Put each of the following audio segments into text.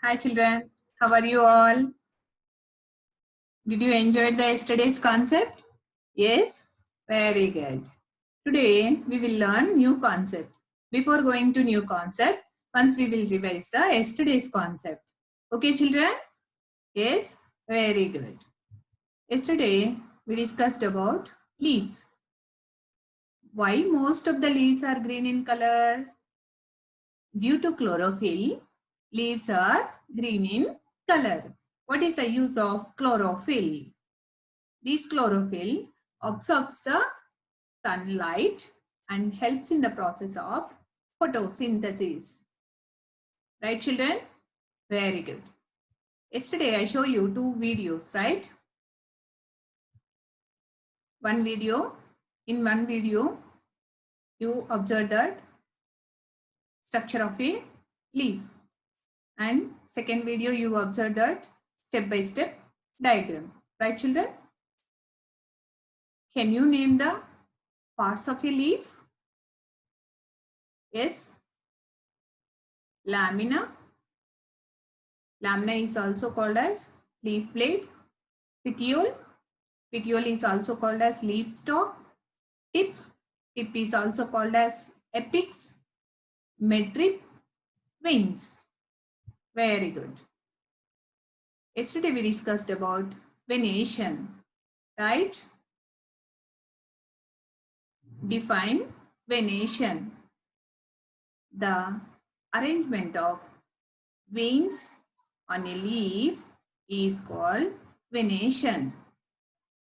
Hi children, how are you all? Did you enjoy the yesterday's concept? Yes? Very good. Today we will learn new concept. Before going to new concept, once we will revise the yesterday's concept. Okay children? Yes? Very good. Yesterday we discussed about leaves. Why most of the leaves are green in color? Due to chlorophyll, leaves are green in color. What is the use of chlorophyll? This chlorophyll absorbs the sunlight and helps in the process of photosynthesis. Right, children? Very good. Yesterday, I showed you two videos, right? One video. In one video, you observe that structure of a leaf. And second video, you observe that step-by-step diagram. Right, children? Can you name the parts of a leaf? Yes. Lamina. Lamina is also called as leaf blade. Petiole. Petiole is also called as leaf stalk. Tip. Tip is also called as apex. Midrib. Veins. Very good. Yesterday we discussed about venation. Right? Define venation. The arrangement of veins on a leaf is called venation.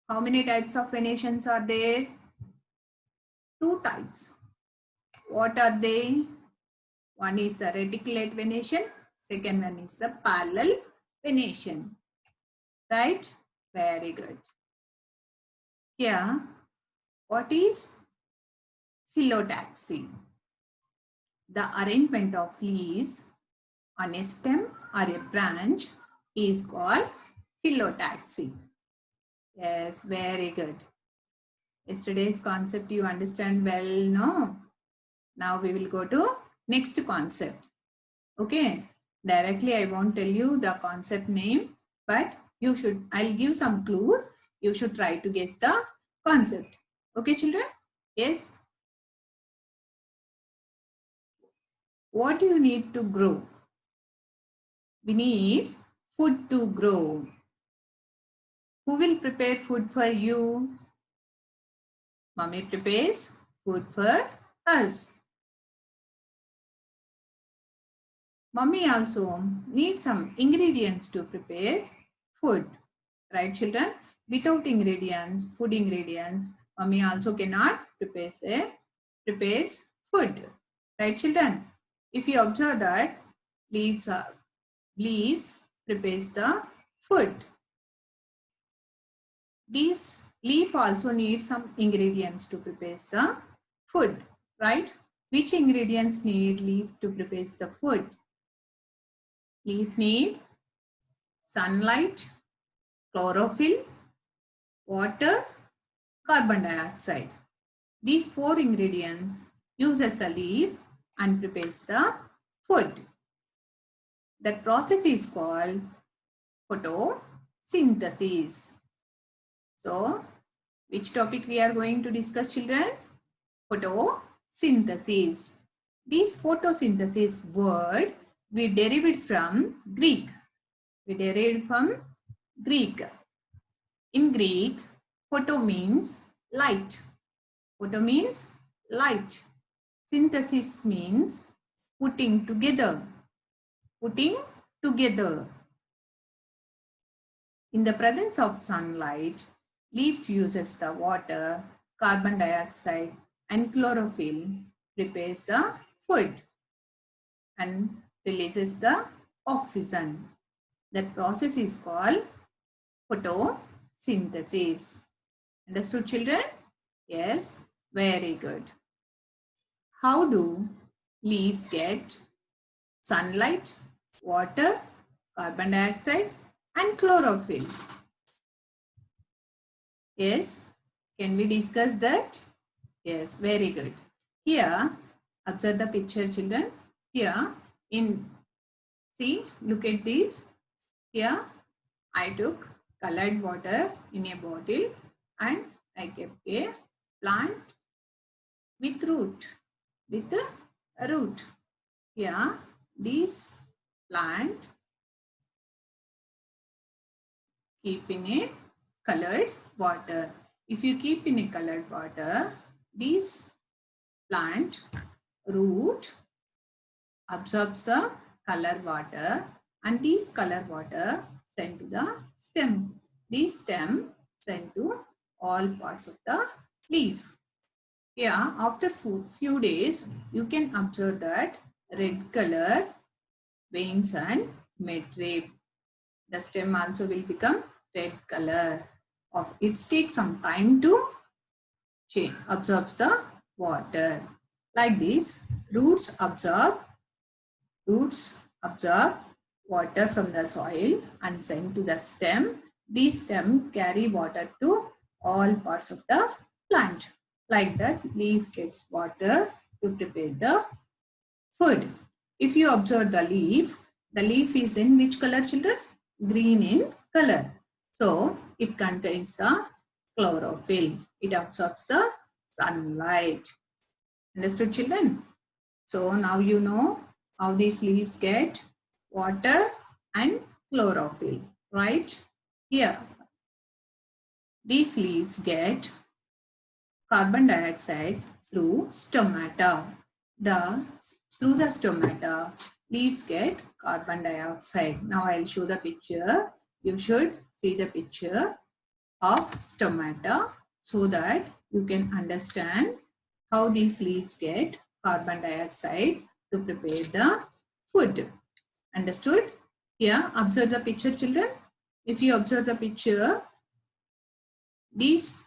How many types of venations are there? Two types. What are they? One is the reticulate venation. Second one is the parallel venation. Right? Very good. Here, what is phyllotaxy? The arrangement of leaves on a stem or a branch is called phyllotaxy. Yes, very good. Yesterday's concept you understand well, no? Now we will go to next concept. Okay, directly I won't tell you the concept name, but I'll give some clues. You should try to guess the concept. Okay, children? Yes. What do you need to grow? We need food to grow. Who will prepare food for you? Mommy prepares food for us. Mommy also needs some ingredients to prepare food. Right, children? Without ingredients, food ingredients, mommy also cannot prepares food. Right, children? If you observe that leaves prepares the food. These leaf also needs some ingredients to prepare the food. Right? Which ingredients need leaf to prepare the food? Leaf need sunlight, chlorophyll, water, carbon dioxide. These four ingredients uses the leaf and prepares the food. That process is called photosynthesis. So, which topic we are going to discuss, children? Photosynthesis. This photosynthesis word we derived from Greek. In Greek, photo means light. Photo means light. Synthesis means putting together. Putting together. In the presence of sunlight, leaves uses the water, carbon dioxide and chlorophyll, prepares the food and releases the oxygen. That process is called photosynthesis. Understood, children? Yes, very good. How do leaves get sunlight, water, carbon dioxide and chlorophyll? Yes, can we discuss that? Yes, very good. Here, observe the picture, children. Here, in See, look at this. Here, I took colored water in a bottle and I kept a plant with root. With a root. Here, this plant keep in a colored water. If you keep in a colored water, this plant root absorbs the color water and this color water sent to the stem. This stem sent to all parts of the leaf. Yeah, after few days, you can observe that red color veins and midrib. The stem also will become red color. It takes some time to absorb the water. Like this, roots absorb water from the soil and send to the stem. These stem carry water to all parts of the plant. Like that, leaf gets water to prepare the food. If you observe the leaf is in which color, children? Green in color. So, it contains the chlorophyll. It absorbs the sunlight. Understood, children? So, now you know how these leaves get water and chlorophyll, right? Here, these leaves get carbon dioxide through stomata. Through the stomata, leaves get carbon dioxide. Now I'll show the picture. You should see the picture of stomata so that you can understand how these leaves get carbon dioxide to prepare the food. Understood? Here, observe the picture, children. If you observe the picture, this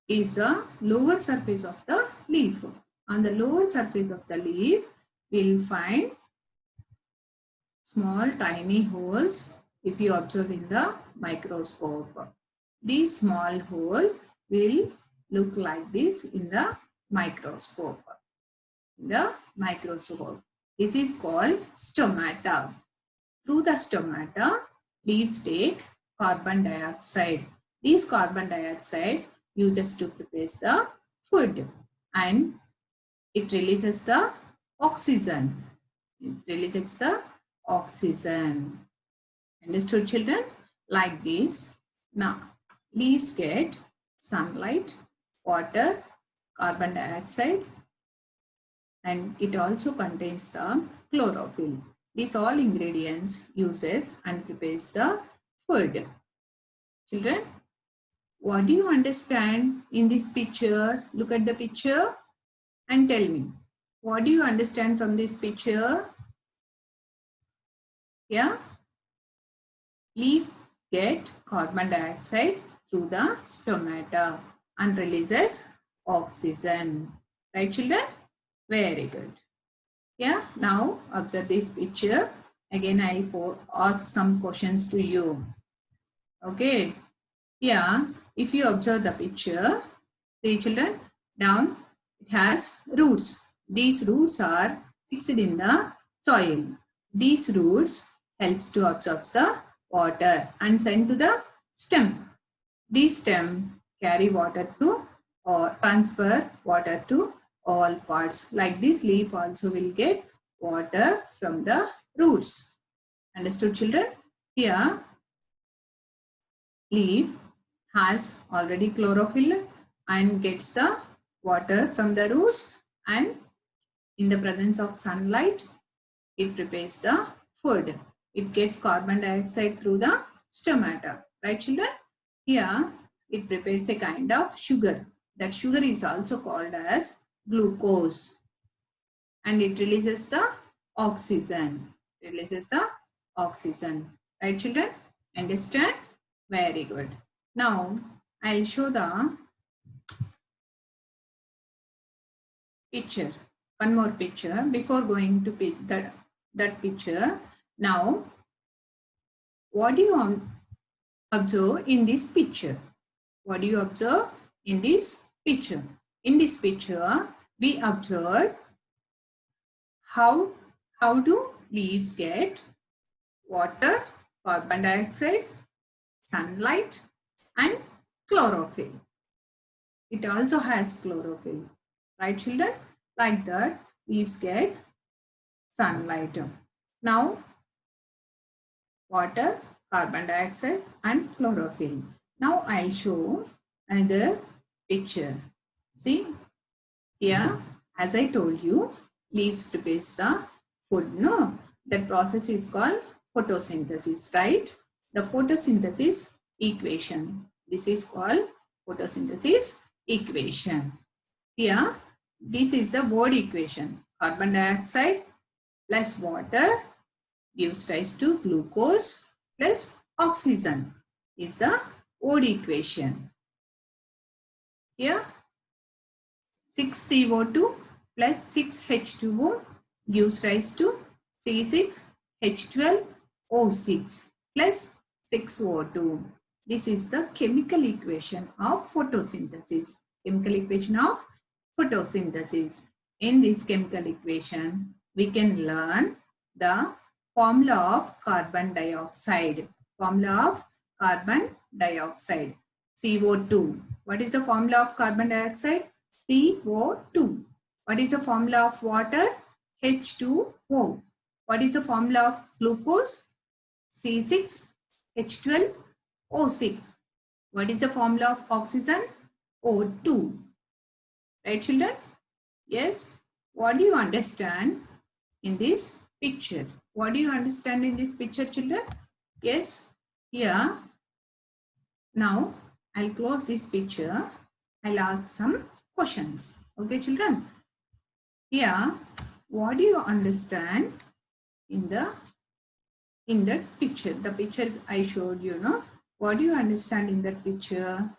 is the lower surface of the leaf. On the lower surface of the leaf, we'll find small tiny holes if you observe in the microscope. These small holes will look like this in the microscope. This is called stomata. Through the stomata, leaves take carbon dioxide. This carbon dioxide uses to prepare the food and it releases the oxygen. Understood, children? Like this. Now, leaves get sunlight, water, carbon dioxide, and it also contains the chlorophyll. These all ingredients uses and prepares the food. Children, what do you understand in this picture? Look at the picture and tell me. What do you understand from this picture? Yeah? Leaf get carbon dioxide through the stomata and releases oxygen. Right, children? Very good. Yeah, now observe this picture. Again, I'll ask some questions to you. Okay. Yeah, if you observe the picture, see, children, down it has roots. These roots are fixed in the soil. These roots helps to absorb the water and send to the stem. These stem carry water to or transfer water to all parts. Like this leaf also will get water from the roots. Understood, children? Here, leaf has already chlorophyll and gets the water from the roots, and in the presence of sunlight, it prepares the food. It gets carbon dioxide through the stomata. Right, children? Here, it prepares a kind of sugar. That sugar is also called as glucose. And it releases the oxygen. Right, children? Understand? Very good. Now, I'll show the picture. One more picture before going to that picture. Now, what do you observe in this picture? What do you observe in this picture? In this picture, we observe how do leaves get water, carbon dioxide, sunlight, and chlorophyll. It also has chlorophyll. Right, children? Like that, leaves get sunlight. Now, water, carbon dioxide, and chlorophyll. Now, I'll show another picture. See, here, as I told you, leaves prepares the food. No, that process is called photosynthesis, right? The photosynthesis equation. This is called photosynthesis equation. Here, this is the word equation. Carbon dioxide plus water gives rise to glucose plus oxygen is the word equation. Here, 6CO2 plus 6H2O gives rise to C6H12O6 plus 6O2. This is the chemical equation of photosynthesis. Chemical equation of photosynthesis. In this chemical equation, we can learn the formula of carbon dioxide. Formula of carbon dioxide. CO2. What is the formula of carbon dioxide? CO2. What is the formula of water? H2O. What is the formula of glucose? C6H12O6. What is the formula of oxygen? O2. Right, children? Yes. What do you understand in this picture? What do you understand in this picture, children? Yes. Here. Now, I'll close this picture. I'll ask some questions. Okay, children? Here, what do you understand in the picture? The picture I showed you, no? What do you understand in that picture?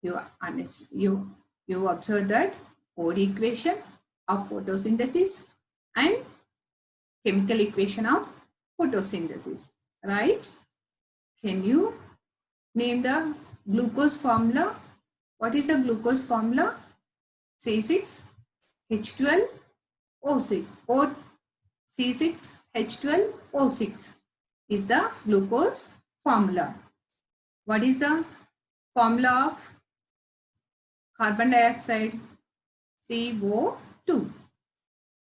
You observe that word equation of photosynthesis and chemical equation of photosynthesis, right? Can you name the glucose formula? What is the glucose formula? C6H12O6 or C6H12O6 is the glucose formula. What is the formula of carbon dioxide? CO2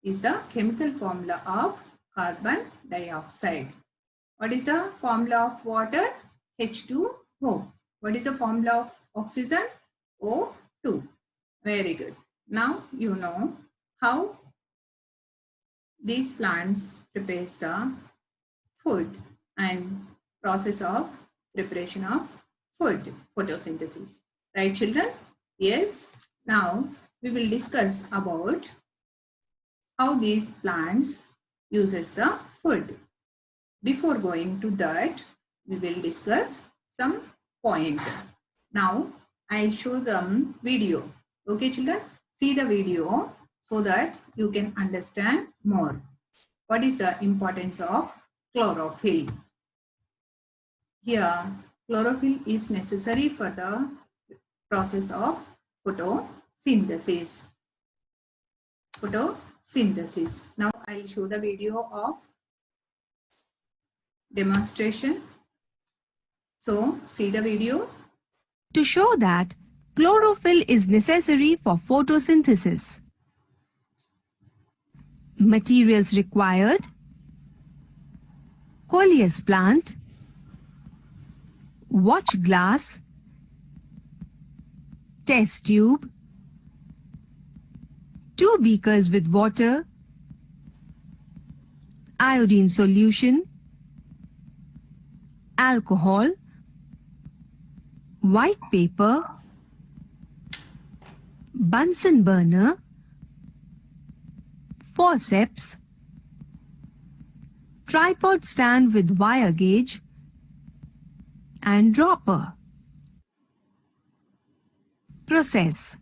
is the chemical formula of carbon dioxide. What is the formula of water? H2O. What is the formula of oxygen? O2. Very good. Now you know how these plants prepare the food and process of preparation of food, photosynthesis. Right, children? Yes. Now we will discuss about how these plants uses the food. Before going to that, we will discuss some point. Now I'll show them video. Okay, children? See the video so that you can understand more. What is the importance of chlorophyll? Here, chlorophyll is necessary for the process of photosynthesis. Photosynthesis. Now I'll show the video of demonstration. So see the video. To show that chlorophyll is necessary for photosynthesis. Materials required: Coleus plant, watch glass, test tube, 2 beakers with water, iodine solution, alcohol, white paper, Bunsen burner, forceps, tripod stand with wire gauge, and dropper. Process: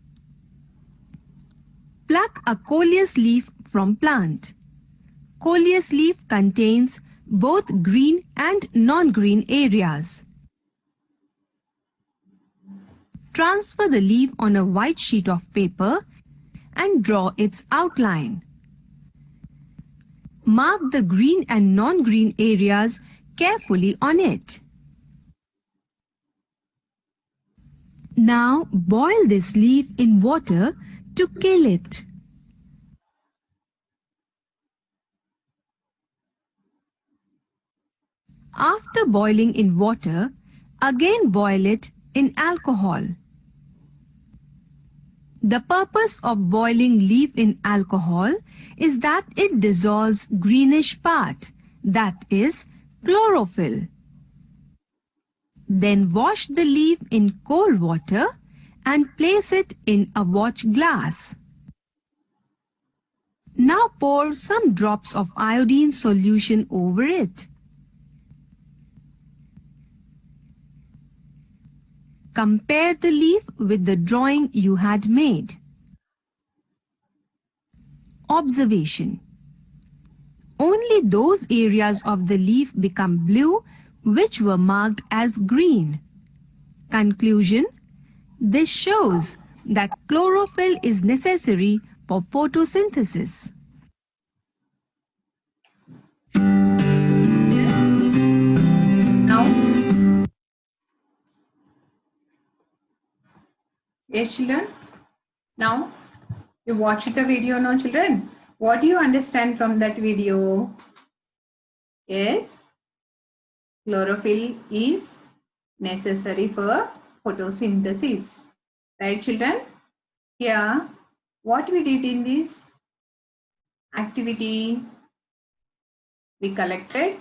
pluck a coleus leaf from plant. Coleus leaf contains both green and non-green areas. Transfer the leaf on a white sheet of paper and draw its outline. Mark the green and non-green areas carefully on it. Now boil this leaf in water to kill it. After boiling in water, again boil it in alcohol. The purpose of boiling leaf in alcohol is that it dissolves greenish part, that is, chlorophyll. Then wash the leaf in cold water and place it in a watch glass. Now pour some drops of iodine solution over it. Compare the leaf with the drawing you had made. Observation. Only those areas of the leaf become blue which were marked as green. Conclusion. This shows that chlorophyll is necessary for photosynthesis. Now, yes, children. Now, you watched the video now, children. What do you understand from that video? Yes, chlorophyll is necessary for photosynthesis. Right, children? Here, what we did in this activity? We collected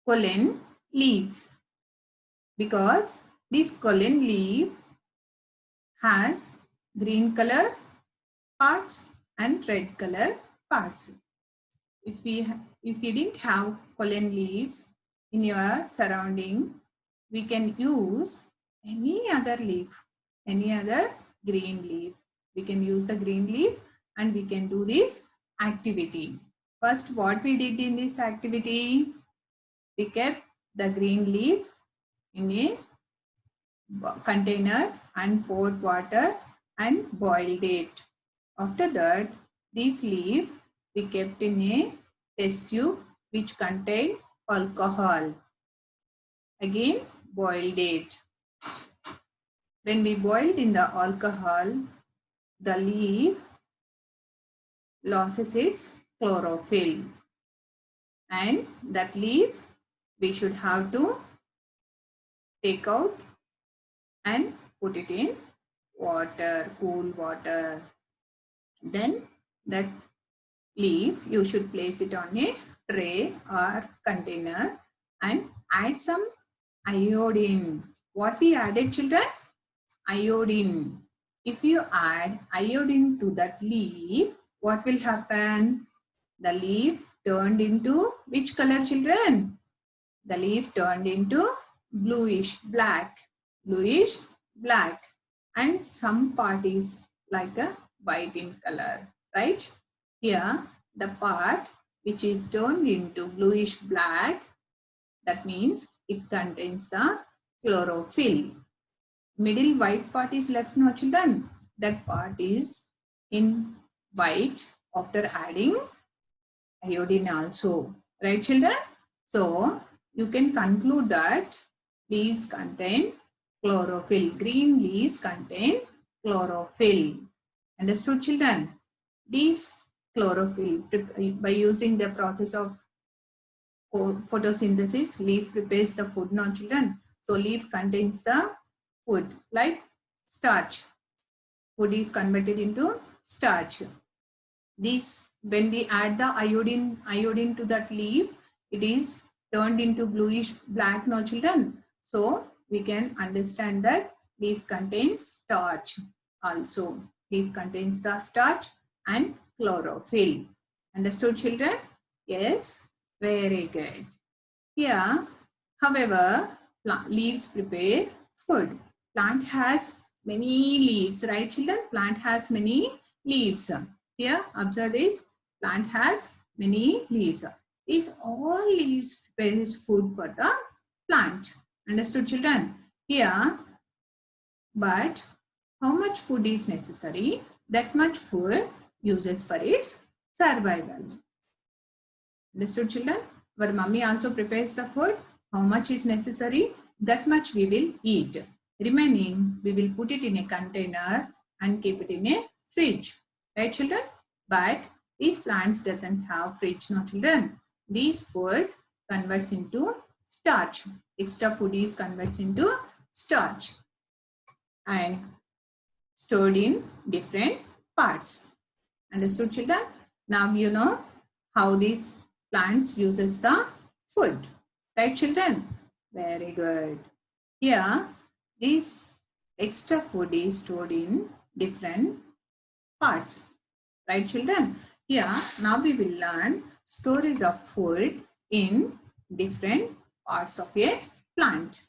collen leaves because this collen leaf has green color parts and red color parts. If you didn't have collen leaves in your surrounding, we can use any other leaf, any other green leaf. We can use the green leaf and we can do this activity. First, what we did in this activity, we kept the green leaf in a container and poured water and boiled it. After that, this leaf we kept in a test tube which contained alcohol. Again, boiled it. When we boiled in the alcohol, the leaf loses its chlorophyll. And that leaf we should have to take out and put it in water, cool water. Then that leaf, you should place it on a tray or container and add some iodine. What we added, children? Iodine. If you add iodine to that leaf, what will happen? The leaf turned into which color, children? The leaf turned into bluish black. Bluish black. And some part is like a white in color, right? Here, the part which is turned into bluish black, that means it contains the chlorophyll. Middle white part is left, no, children? That part is in white after adding iodine also, right, children? So, you can conclude that leaves contain chlorophyll. Green leaves contain chlorophyll. Understood, children? These chlorophyll, by using the process of photosynthesis, leaf prepares the food, no, children? So, leaf contains the food like starch. Food is converted into starch. This, when we add the iodine to that leaf, it is turned into bluish black, no, children? So we can understand that leaf contains starch also. Leaf contains the starch and chlorophyll. Understood, children? Yes, very good. Here, however, leaves prepare food. Plant has many leaves, right, children? Plant has many leaves. Here, observe this. Plant has many leaves. These all leaves prepares food for the plant. Understood, children? Here, but how much food is necessary? That much food uses for its survival. Understood, children? Our mummy also prepares the food. How much is necessary? That much we will eat. Remaining, we will put it in a container and keep it in a fridge. Right, children? But these plants doesn't have fridge, no, children. These food converts into starch. Extra food is converts into starch and stored in different parts. Understood, children? Now you know how these plants uses the food. Right, children? Very good. Here, this extra food is stored in different parts. Right, children? Here, now we will learn storage of food in different parts of a plant.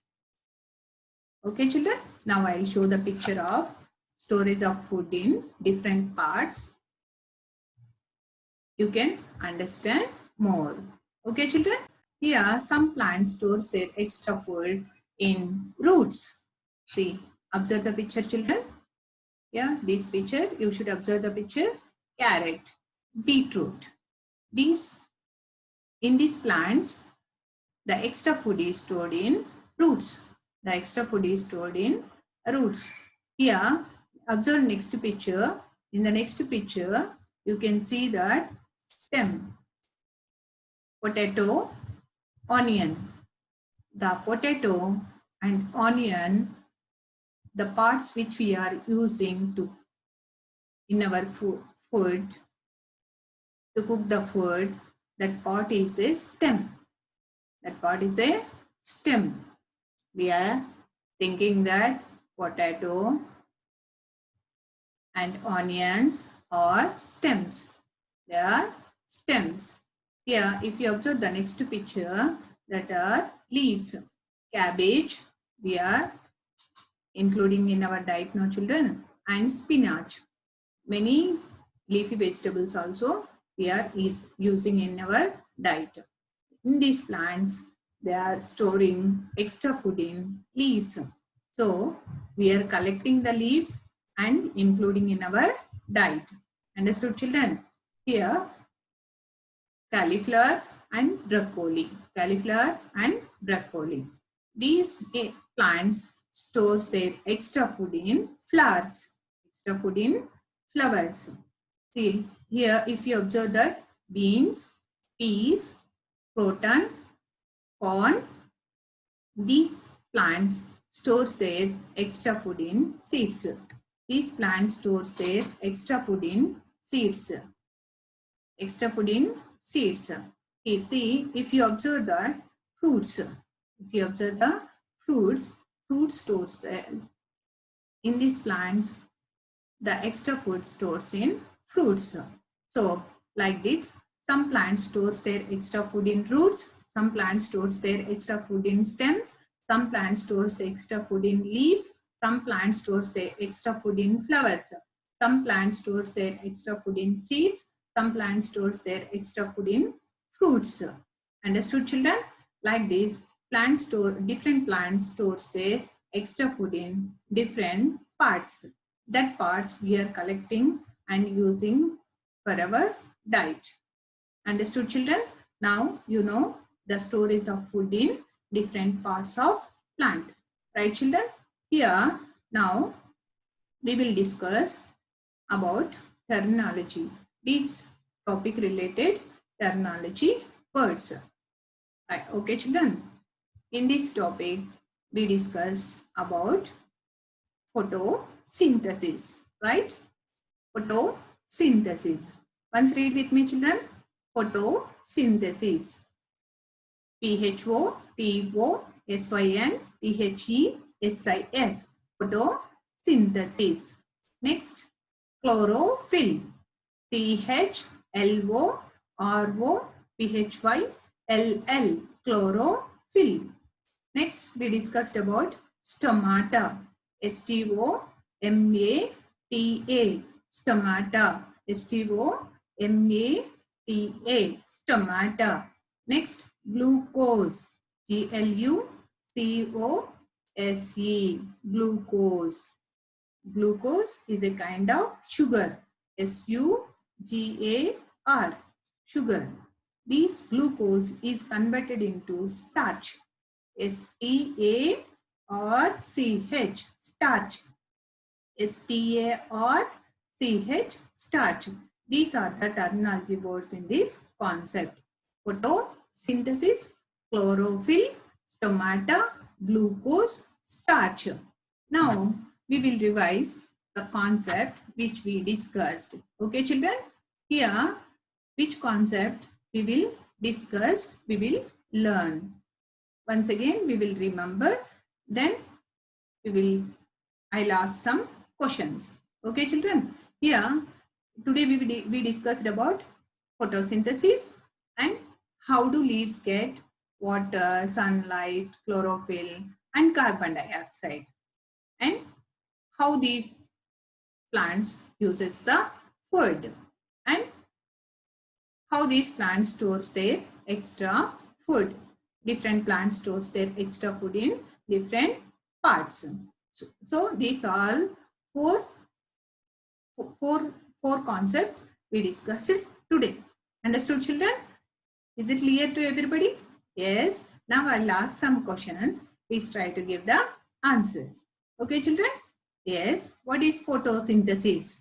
Okay, children? Now I'll show the picture of storage of food in different parts. You can understand more. Okay, children? Here, some plants stores their extra food in roots. See, observe the picture, children. Yeah, this picture, you should observe the picture. Carrot, beetroot. In these plants, the extra food is stored in roots. The extra food is stored in roots. Here, observe next picture. In the next picture, you can see that stem, potato, onion. The potato and onion, the parts which we are using to in our food to cook the food, that part is a stem. That part is a stem. We are thinking that potato and onions are stems. They are stems. Here, if you observe the next picture, that are leaves. Cabbage, we are including in our diet now, children, and spinach. Many leafy vegetables also we are using in our diet. In these plants, they are storing extra food in leaves. So, we are collecting the leaves and including in our diet. Understood, children? Here, cauliflower and broccoli. Cauliflower and broccoli. These plants stores their extra food in flowers. Extra food in flowers. See, here if you observe that beans, peas, cotton, corn, these plants stores their extra food in seeds. These plants stores their extra food in seeds. Extra food in seeds. Okay, see, if you observe the fruits, fruit stores in these plants, the extra food stores in fruits. So, like this, some plants stores their extra food in roots, some plants stores their extra food in stems, some plants stores the extra food in leaves, some plants stores their extra food in flowers, some plants stores their extra food in seeds, some plants stores their extra food in fruits. Understood, children? Like this, different plants stores their extra food in different parts. That parts we are collecting and using for our diet. Understood, children? Now you know the storage of food in different parts of plant. Right, children? Here, now we will discuss about terminology. These topic related terminology words. Right, okay, children? In this topic, we discussed about photosynthesis, right? Photosynthesis. Once read with me, children. Photosynthesis. Photosynthesis. Photosynthesis. Next, chlorophyll. CHLOROPHYLL. Chlorophyll. Next, we discussed about stomata. STOMATA. Stomata. STOMATA. Stomata. Next, glucose. GLUCOSE. Glucose. Glucose is a kind of sugar. SUGAR. Sugar. this glucose is converted into starch. S-T-A-R-C-H, starch. S-T-A-R-C-H, starch. These are the terminology words in this concept. Photosynthesis, chlorophyll, stomata, glucose, starch. Now, we will revise the concept which we discussed. Okay, children? Here, which concept we will discuss, we will learn. Once again, we will remember, then I'll ask some questions. Okay, children? Here, today we discussed about photosynthesis and how do leaves get water, sunlight, chlorophyll, and carbon dioxide, and how these plants uses the food, and how these plants stores their extra food. Different plants stores their extra food in different parts. So these are four concepts we discussed today. Understood, children? Is it clear to everybody? Yes. Now I'll ask some questions. Please try to give the answers. Okay, children? Yes. What is photosynthesis?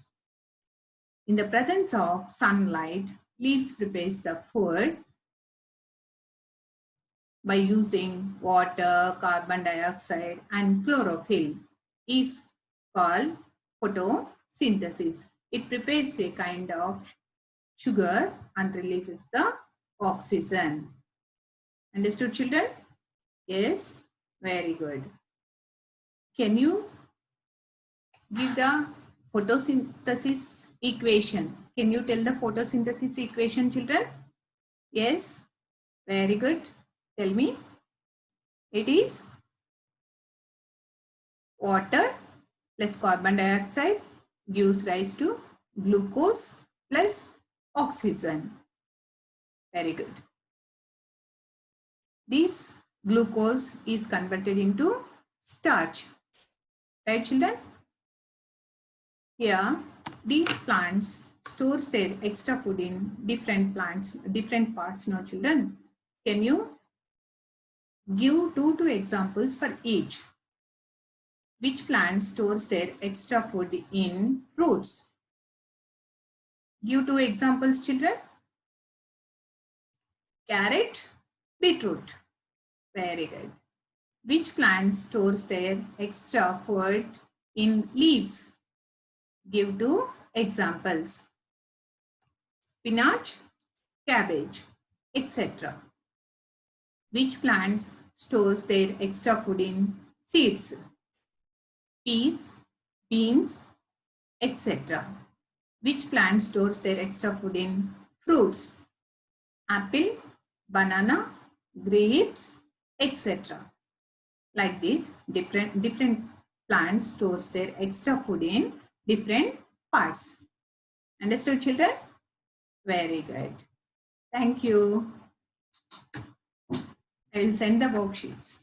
In the presence of sunlight, leaves prepares the food by using water, carbon dioxide, and chlorophyll. Is called photosynthesis. It prepares a kind of sugar and releases the oxygen. Understood, children? Yes, very good. Can you give the photosynthesis equation? Can you tell the photosynthesis equation, children? Yes, very good. Tell me. It is water plus carbon dioxide gives rise to glucose plus oxygen. Very good. This glucose is converted into starch. Right, children? Here, these plants stores their extra food in different parts, no, children? Can you give two examples for each? Which plant stores their extra food in fruits? Give 2 examples, children. Carrot, beetroot. Very good. Which plant stores their extra food in leaves? Give 2 examples. Spinach, cabbage, etc. Which plants stores their extra food in seeds? Peas, beans, etc. Which plant stores their extra food in fruits? Apple, banana, grapes, etc. Like this, different plants stores their extra food in different parts. Understood, children? Very good. Thank you. I will send the worksheets.